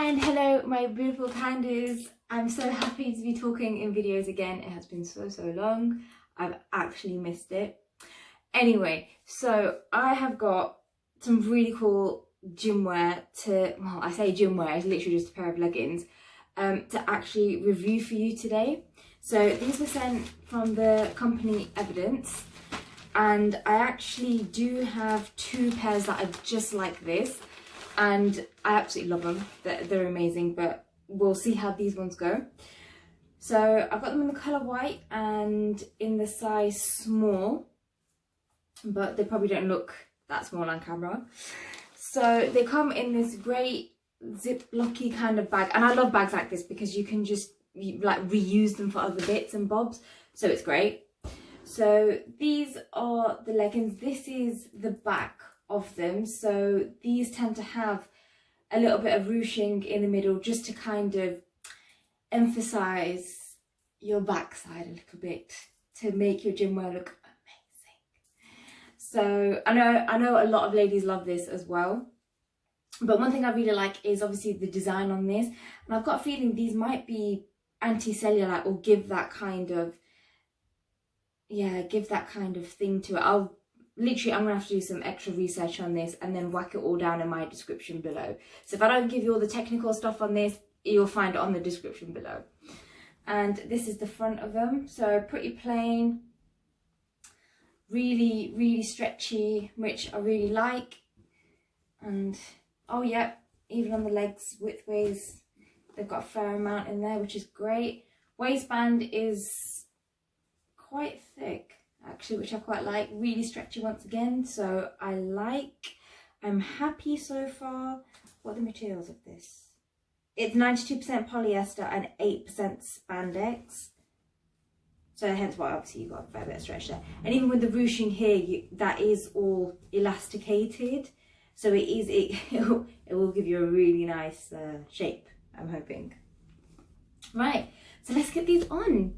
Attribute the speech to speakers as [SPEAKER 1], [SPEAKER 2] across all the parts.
[SPEAKER 1] And hello my beautiful pandas. I'm so happy to be talking in videos again. It has been so long. I've actually missed it. Anyway, so I have got some really cool gym wear to, well, I say gym wear, it's literally just a pair of leggings, to actually review for you today. So these were sent from the company Evidence, and I actually do have two pairs that are just like this, and I absolutely love them. They're amazing, but we'll see how these ones go. So I've got them in the colour white and in the size small, but they probably don't look that small on camera. So they come in this great zip-locky kind of bag, and I love bags like this because you can just like reuse them for other bits and bobs, so it's great. So these are the leggings. This is the back of them. So these tend to have a little bit of ruching in the middle just to kind of emphasize your backside a little bit to make your gym wear look amazing. So I know a lot of ladies love this as well, but one thing I really like is obviously the design on this, and I've got a feeling these might be anti-cellulite or give that kind of, yeah, give that kind of thing to it. I'm gonna have to do some extra research on this and then whack it all down in my description below. So if I don't give you all the technical stuff on this, you'll find it on the description below. And this is the front of them. So pretty plain, really stretchy, which I really like. And oh yeah, even on the legs widthways, they've got a fair amount in there, which is great. Waistband is quite thick actually, which I quite like. Really stretchy once again, so I'm happy so far. What are the materials of this? It's 92% polyester and 8% spandex, so hence why obviously you've got a fair bit of stretch there. And even with the ruching here, that is all elasticated, so it will give you a really nice shape, I'm hoping. Right, so let's get these on.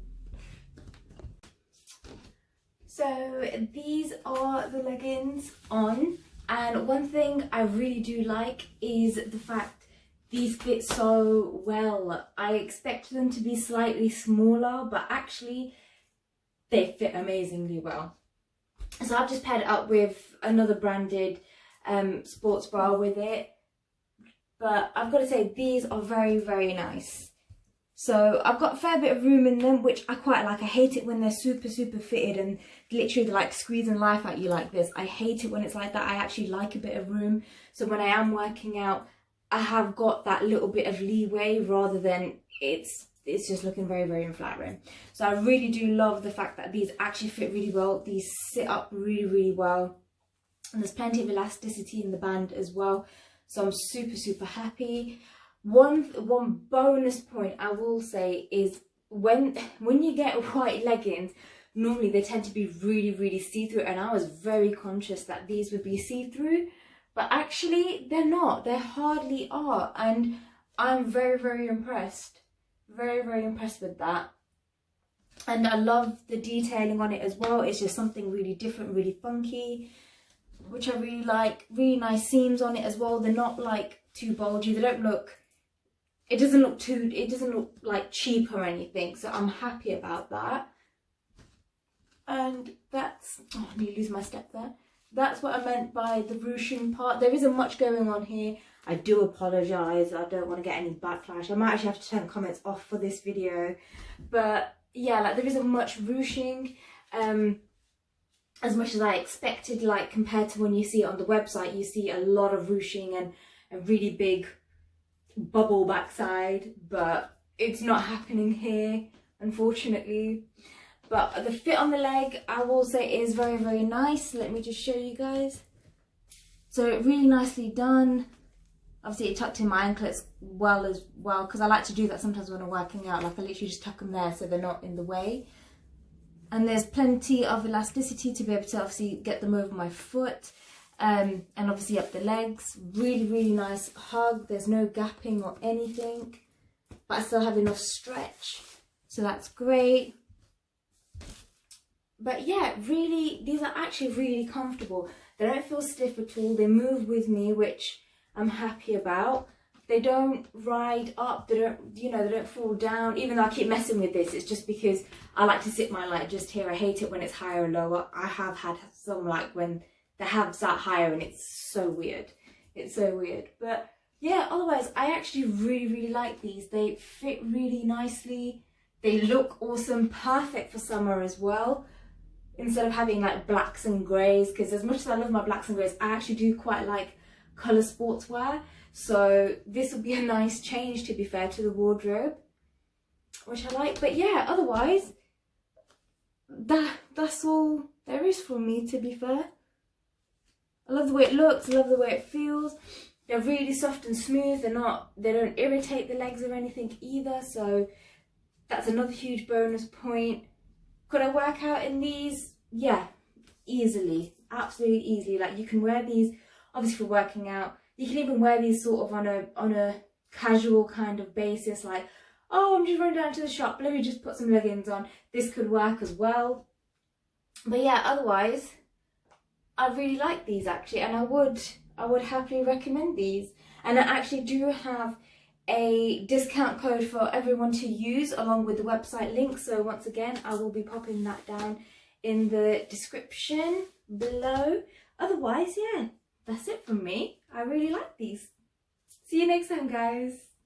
[SPEAKER 1] So these are the leggings on, and one thing I really do like is the fact these fit so well. I expected them to be slightly smaller, but actually they fit amazingly well. So I've just paired it up with another branded sports bra with it, but I've got to say these are very nice. So I've got a fair bit of room in them, which I quite like. I hate it when they're super fitted and literally like squeezing life at you like this. I hate it when it's like that. I actually like a bit of room. So when I am working out, I have got that little bit of leeway rather than it's just looking very flattering. So I really do love the fact that these actually fit really well. These sit up really well. And there's plenty of elasticity in the band as well. So I'm super happy. One bonus point I will say is when you get white leggings, normally they tend to be really see-through, and I was very conscious that these would be see-through, but actually they're not. They hardly are, and I'm very impressed. Very impressed with that. And I love the detailing on it as well. It's just something really different, really funky, which I really like. Really nice seams on it as well. They're not like too bulgy. They don't look, it doesn't look like cheap or anything, so I'm happy about that. And that's, oh, I need to lose my step there. That's what I meant by the ruching part. There isn't much going on here. I do apologise. I don't want to get any backlash. I might actually have to turn comments off for this video. But yeah, like there isn't much ruching. As much as I expected, like compared to when you see it on the website, you see a lot of ruching and a really big bubble backside, but it's not happening here, unfortunately. But the fit on the leg, I will say, is very nice. Let me just show you guys. So really nicely done. Obviously it tucked in my anklets well as well, because I like to do that sometimes when I'm working out. Like I literally just tuck them there so they're not in the way. And there's plenty of elasticity to be able to obviously get them over my foot. And obviously up the legs. Really nice hug. There's no gapping or anything, but I still have enough stretch, so that's great. But yeah, really, these are actually really comfortable. They don't feel stiff at all. They move with me, which I'm happy about. they don't ride up, they don't, you know, they don't fall down. Even though I keep messing with this, it's just because I like to zip mine like just here. I hate it when it's higher and lower. I have had some like when they have sat higher and it's so weird. It's so weird. But yeah, otherwise I actually really like these. They fit really nicely. They look awesome, perfect for summer as well. Instead of having like blacks and greys, because as much as I love my blacks and greys, I actually do quite like colour sportswear. So this would be a nice change, to be fair, to the wardrobe, which I like. But yeah, otherwise, that's all there is for me, to be fair. I love the way it looks, I love the way it feels. They're really soft and smooth. They don't irritate the legs or anything either. So that's another huge bonus point. Could I work out in these? Yeah, easily, absolutely easily. Like, you can wear these obviously for working out. You can even wear these sort of on a casual kind of basis, like, oh, I'm just running down to the shop, let me just put some leggings on. This could work as well. But yeah, otherwise, I really like these actually, and I would happily recommend these. And I actually do have a discount code for everyone to use along with the website link. So once again, I will be popping that down in the description below. Otherwise, yeah, that's it from me. I really like these. See you next time, guys.